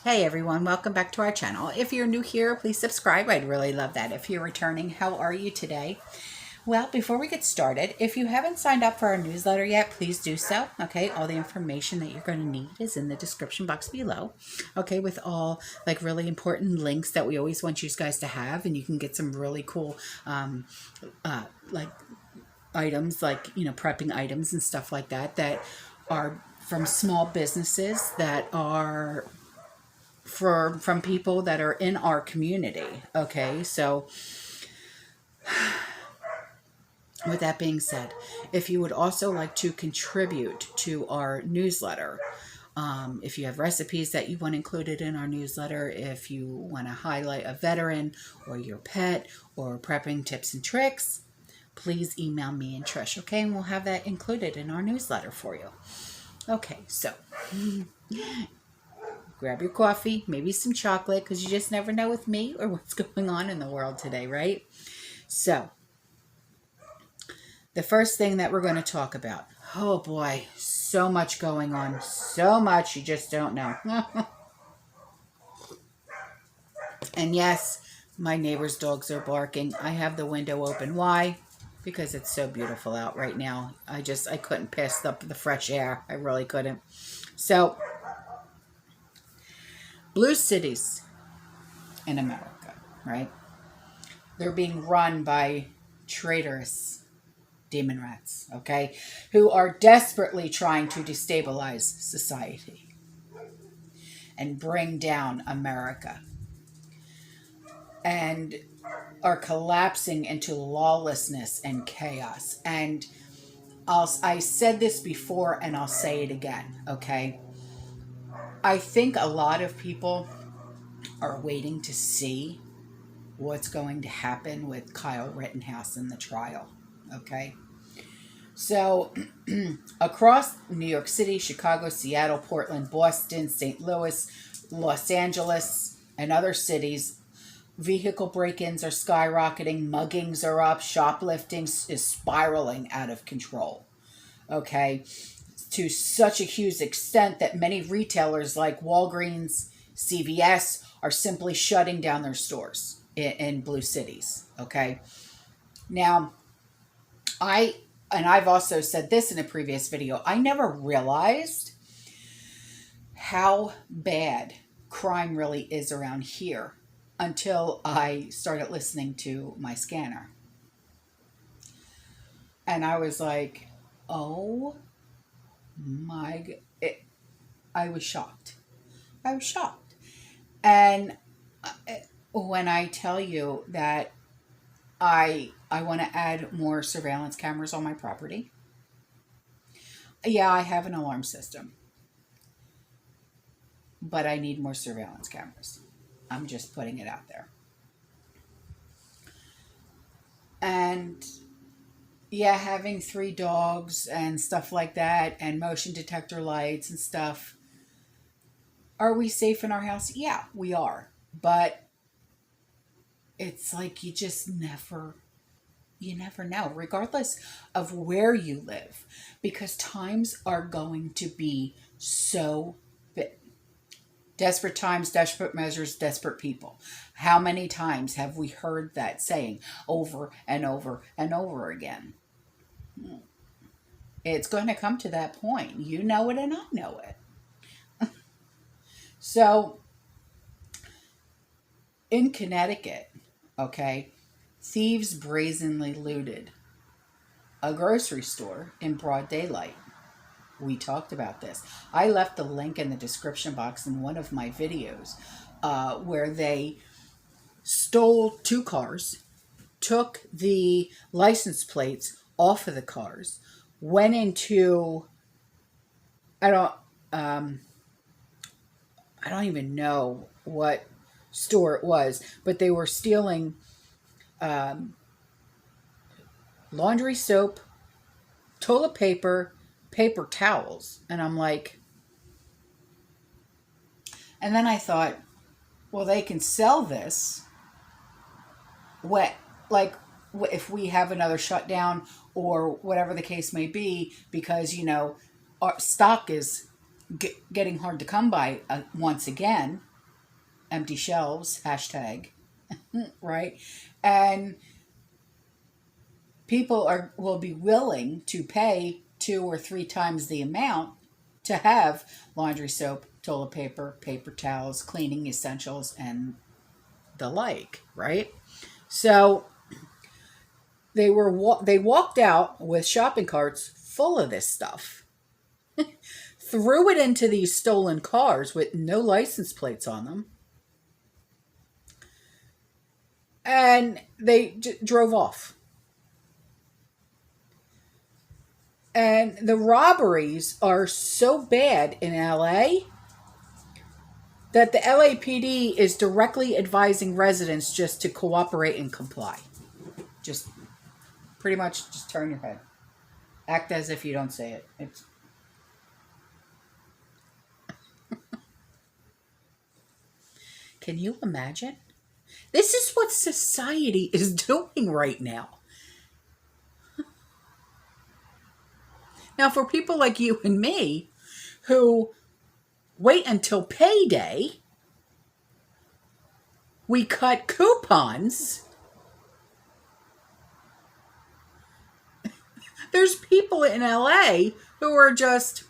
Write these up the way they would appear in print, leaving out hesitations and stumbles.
Hey everyone, welcome back to our channel. If you're new here, please subscribe. I'd really love that. If you're returning, how are you today? Well, before we get started, if you haven't signed up for our newsletter yet, please do so. Okay, all the information that you're going to need is in the description box below. Okay, with all like really important links that we always want you guys to have, and you can get some really cool like items, like prepping items and stuff like that that are from small businesses that are from people that are in our community. Okay, so with that being said, if you would also like to contribute to our newsletter, if you have recipes that you want included in our newsletter, if you want to highlight a veteran or your pet or prepping tips and tricks, please email me and Trish, okay? And we'll have that included in our newsletter for you. Okay, so grab your coffee, maybe some chocolate, because you just never know with me or what's going on in the world today, right? So the first thing that we're going to talk about, oh boy, so much going on, so much you just don't know. And yes, my neighbor's dogs are barking. I have the window open. Why? Because it's so beautiful out right now. I couldn't pass up the fresh air. I really couldn't. So blue cities in America, right? They're being run by traitorous demon rats, okay, who are desperately trying to destabilize society and bring down America, and are collapsing into lawlessness and chaos. And I said this before and I'll say it again, okay? I think a lot of people are waiting to see what's going to happen with Kyle Rittenhouse in the trial, okay? So across New York City, Chicago, Seattle, Portland, Boston, St. Louis, Los Angeles, and other cities, vehicle break-ins are skyrocketing, muggings are up, shoplifting is spiraling out of control, okay? To such a huge extent that many retailers like Walgreens, CVS are simply shutting down their stores in blue cities, okay? Now, I've also said this in a previous video, I never realized how bad crime really is around here until I started listening to my scanner. And I was like, oh my, I was shocked. I was shocked. And when I tell you that I want to add more surveillance cameras on my property. Yeah, I have an alarm system, but I need more surveillance cameras. I'm just putting it out there. And yeah, having 3 dogs and stuff like that and motion detector lights and stuff. Are we safe in our house? Yeah, we are. But it's like you never know, regardless of where you live, because times are going to be so desperate times, desperate measures, desperate people. How many times have we heard that saying over and over and over again? It's going to come to that point. You know it and I know it. So in Connecticut, okay, thieves brazenly looted a grocery store in broad daylight. We talked about this. I left the link in the description box in one of my videos where they stole 2 cars, took the license plates off of the cars, went into, I don't even know what store it was, but they were stealing laundry soap, toilet paper, paper towels. And I'm like, and then I thought, well, they can sell this like if we have another shutdown or whatever the case may be, because our stock is getting hard to come by once again. empty shelves, hashtag, right? And people will be willing to pay 2 or 3 times the amount to have laundry soap, toilet paper, paper towels, cleaning essentials, and the like, right? So they walked out with shopping carts full of this stuff, threw it into these stolen cars with no license plates on them, and they drove off. And the robberies are so bad in LA that the LAPD is directly advising residents just to cooperate and comply. Just pretty much just turn your head. Act as if you don't say it. It's Can you imagine? This is what society is doing right now. Now, for people like you and me who wait until payday, we cut coupons. There's people in LA who are just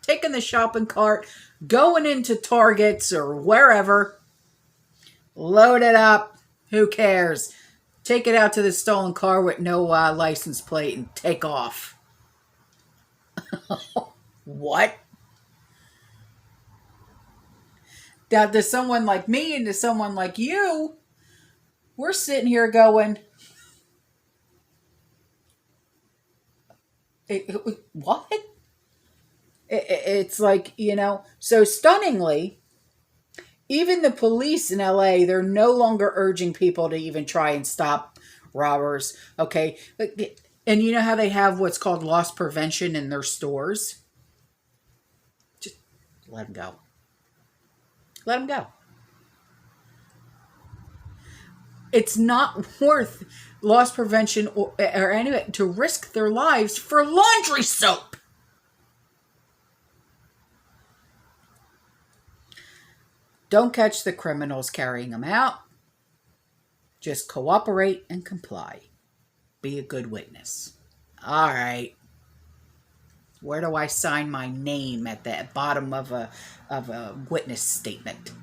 taking the shopping cart, going into Targets or wherever, load it up, who cares? Take it out to the stolen car with no license plate and take off. What? Now, to someone like me and to someone like you, we're sitting here going, what? It's like, so stunningly, even the police in LA, they're no longer urging people to even try and stop robbers. Okay. And you know how they have what's called loss prevention in their stores? Just let them go. Let them go. It's not worth loss prevention or anything to risk their lives for laundry soap. Don't catch the criminals carrying them out. Just cooperate and comply. Be a good witness. All right. Where do I sign my name at the bottom of a witness statement?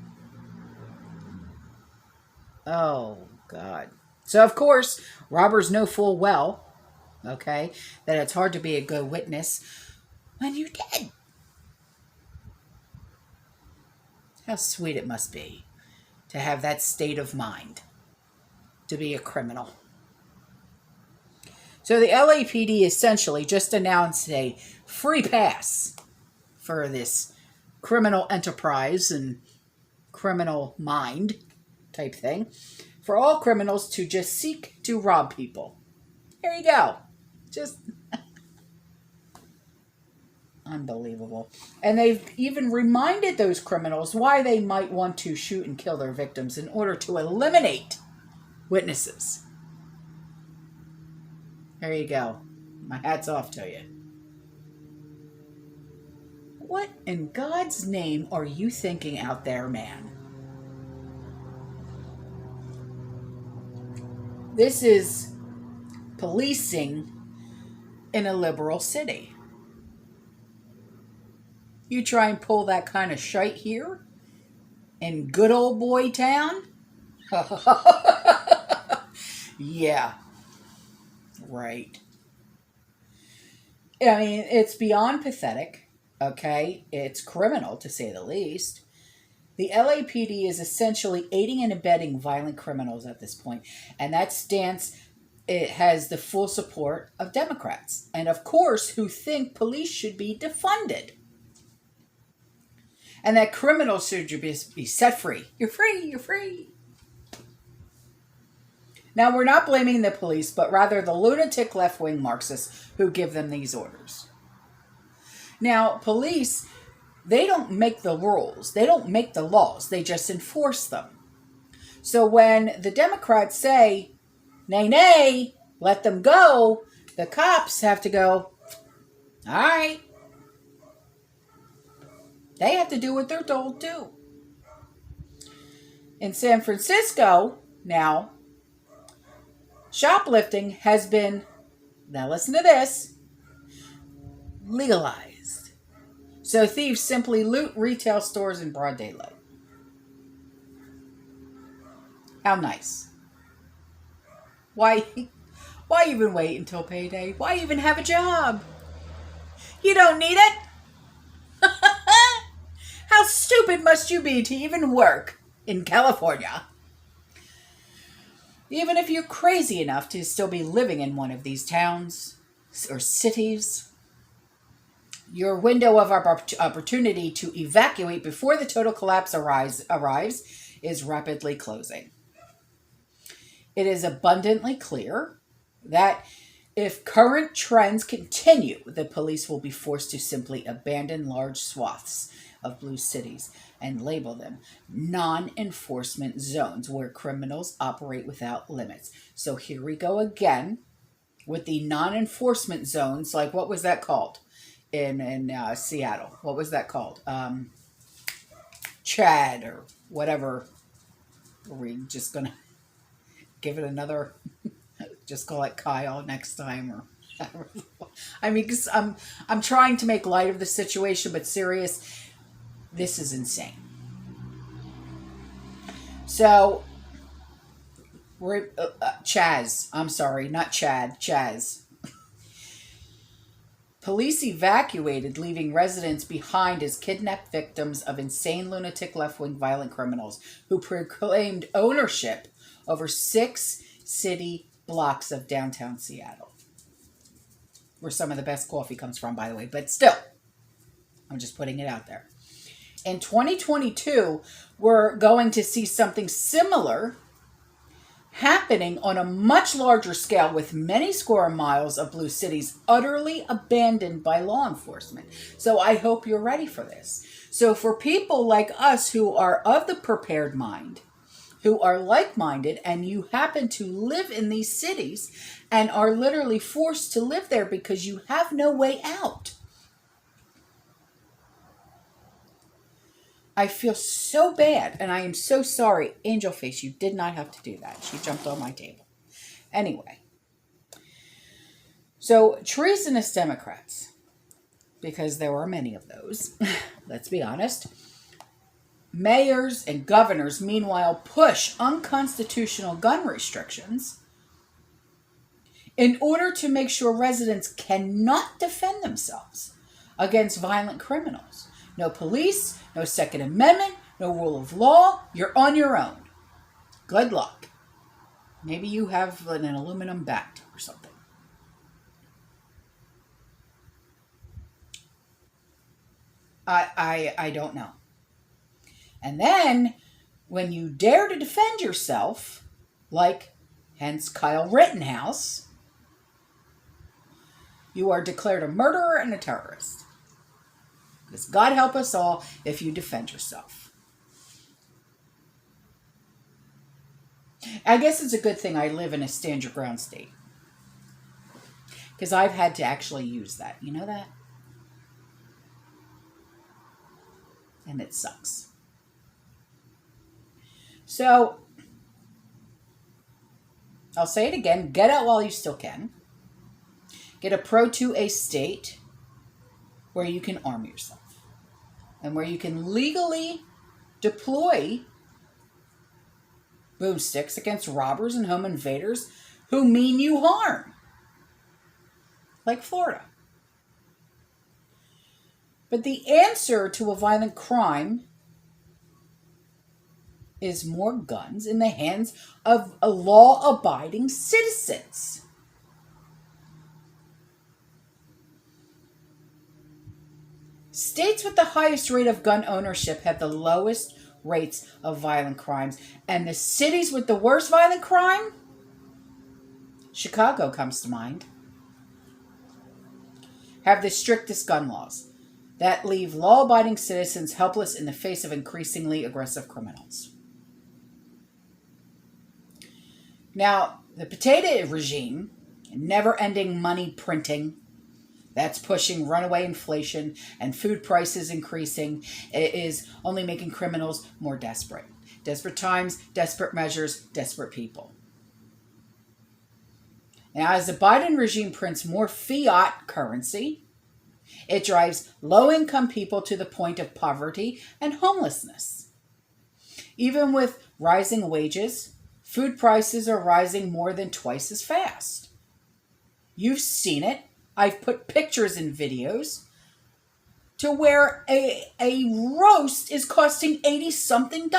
Oh, God. So, of course, robbers know full well, okay, that it's hard to be a good witness when you're dead. How sweet it must be to have that state of mind, to be a criminal. So the LAPD essentially just announced a free pass for this criminal enterprise and criminal mind type thing for all criminals to just seek to rob people. Here you go. Just unbelievable. And they've even reminded those criminals why they might want to shoot and kill their victims in order to eliminate witnesses. There you go. My hat's off to you. What in God's name are you thinking out there, man? This is policing in a liberal city. You try and pull that kind of shite here in good old boy town? Yeah. Right. I mean, it's beyond pathetic, okay? It's criminal, to say the least. The LAPD is essentially aiding and abetting violent criminals at this point, and that stance, it has the full support of Democrats, and of course, who think police should be defunded, and that criminals should be set free. You're free, you're free. Now, we're not blaming the police, but rather the lunatic left-wing Marxists who give them these orders. Now, police, they don't make the rules. They don't make the laws. They just enforce them. So when the Democrats say, nay, nay, let them go, the cops have to go, all right. They have to do what they're told to. In San Francisco, now, shoplifting has been, now listen to this, legalized. So thieves simply loot retail stores in broad daylight. How nice. Why even wait until payday? Why even have a job? You don't need it. How stupid must you be to even work in California? Even if you're crazy enough to still be living in one of these towns or cities, your window of opportunity to evacuate before the total collapse arrives is rapidly closing. It is abundantly clear that if current trends continue, the police will be forced to simply abandon large swaths of blue cities and label them non-enforcement zones where criminals operate without limits. So here we go again with the non-enforcement zones. Like, what was that called in Seattle? What was that called? Chad or whatever. Are we just going to give it another... just call it Kyle next time, or I mean, because I'm trying to make light of the situation, but serious, this is insane. So we're Chaz. I'm sorry, not Chad. Chaz. Police evacuated, leaving residents behind as kidnapped victims of insane lunatic left-wing violent criminals who proclaimed ownership over 6 city blocks of downtown Seattle, where some of the best coffee comes from, by the way, but still, I'm just putting it out there. In 2022, we're going to see something similar happening on a much larger scale, with many square miles of blue cities utterly abandoned by law enforcement. So I hope you're ready for this. So for people like us who are of the prepared mind, who are like-minded, and you happen to live in these cities and are literally forced to live there because you have no way out. I feel so bad, and I am so sorry. Angel Face, you did not have to do that. She jumped on my table. Anyway. So, treasonous Democrats, because there were many of those, let's be honest. Mayors and governors, meanwhile, push unconstitutional gun restrictions in order to make sure residents cannot defend themselves against violent criminals. No police, no Second Amendment, no rule of law. You're on your own. Good luck. Maybe you have an aluminum bat or something. I don't know. And then, when you dare to defend yourself, like, hence Kyle Rittenhouse, you are declared a murderer and a terrorist. Because God help us all if you defend yourself. I guess it's a good thing I live in a stand your ground state. Because I've had to actually use that. You know that? And it sucks. So, I'll say it again. Get out while you still can. Get a Pro 2A state where you can arm yourself. And where you can legally deploy boomsticks against robbers and home invaders who mean you harm. Like Florida. But the answer to a violent crime is more guns in the hands of law-abiding citizens. States with the highest rate of gun ownership have the lowest rates of violent crimes. And the cities with the worst violent crime? Chicago comes to mind. Have the strictest gun laws that leave law-abiding citizens helpless in the face of increasingly aggressive criminals. Now, the potato regime, never-ending money printing, that's pushing runaway inflation and food prices increasing, is only making criminals more desperate. Desperate times, desperate measures, desperate people. Now, as the Biden regime prints more fiat currency, it drives low-income people to the point of poverty and homelessness. Even with rising wages, food prices are rising more than twice as fast. You've seen it. I've put pictures and videos to where a roast is costing $80-something.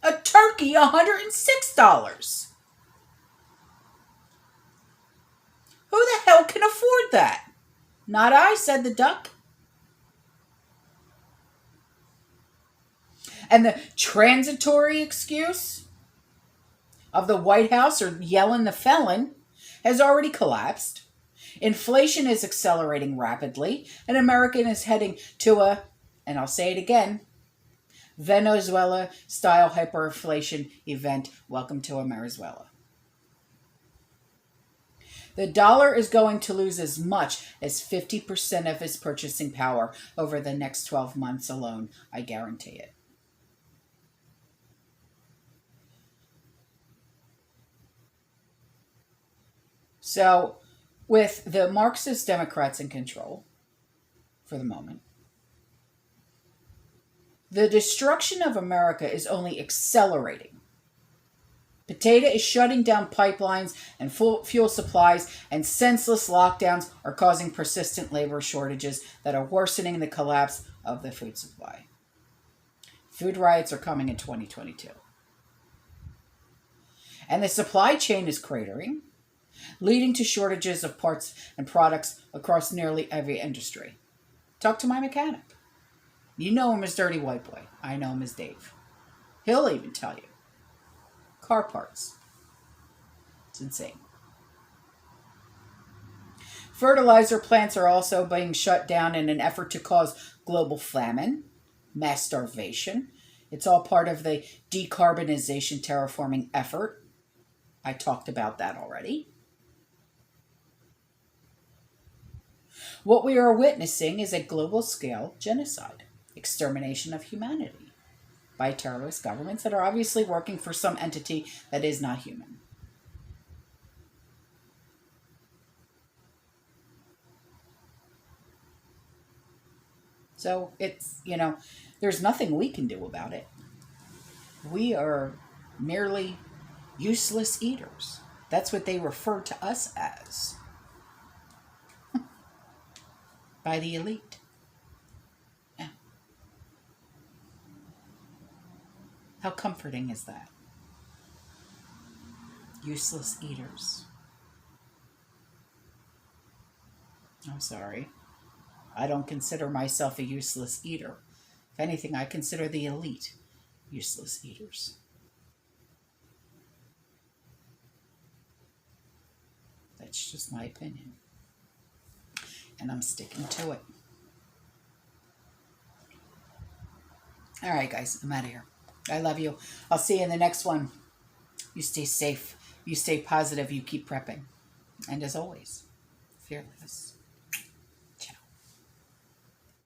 A turkey, $106. Who the hell can afford that? Not I, said the duck. And the transitory excuse of the White House or Yellen the felon has already collapsed. Inflation is accelerating rapidly, and America is heading to a, and I'll say it again, Venezuela-style hyperinflation event. Welcome to Venezuela. The dollar is going to lose as much as 50% of its purchasing power over the next 12 months alone. I guarantee it. So, with the Marxist Democrats in control, for the moment, the destruction of America is only accelerating. Potato is shutting down pipelines and fuel supplies, and senseless lockdowns are causing persistent labor shortages that are worsening the collapse of the food supply. Food riots are coming in 2022. And the supply chain is cratering, leading to shortages of parts and products across nearly every industry. Talk to my mechanic. You know him as Dirty White Boy. I know him as Dave. He'll even tell you. Car parts. It's insane. Fertilizer plants are also being shut down in an effort to cause global famine, mass starvation. It's all part of the decarbonization terraforming effort. I talked about that already. What we are witnessing is a global-scale genocide, extermination of humanity by terrorist governments that are obviously working for some entity that is not human. So it's, there's nothing we can do about it. We are merely useless eaters. That's what they refer to us as by the elite. Yeah. How comforting is that? Useless eaters. I'm sorry. I don't consider myself a useless eater. If anything, I consider the elite useless eaters. That's just my opinion. And I'm sticking to it. All right, guys, I'm out of here. I love you. I'll see you in the next one. You stay safe. You stay positive. You keep prepping. And as always, fearless.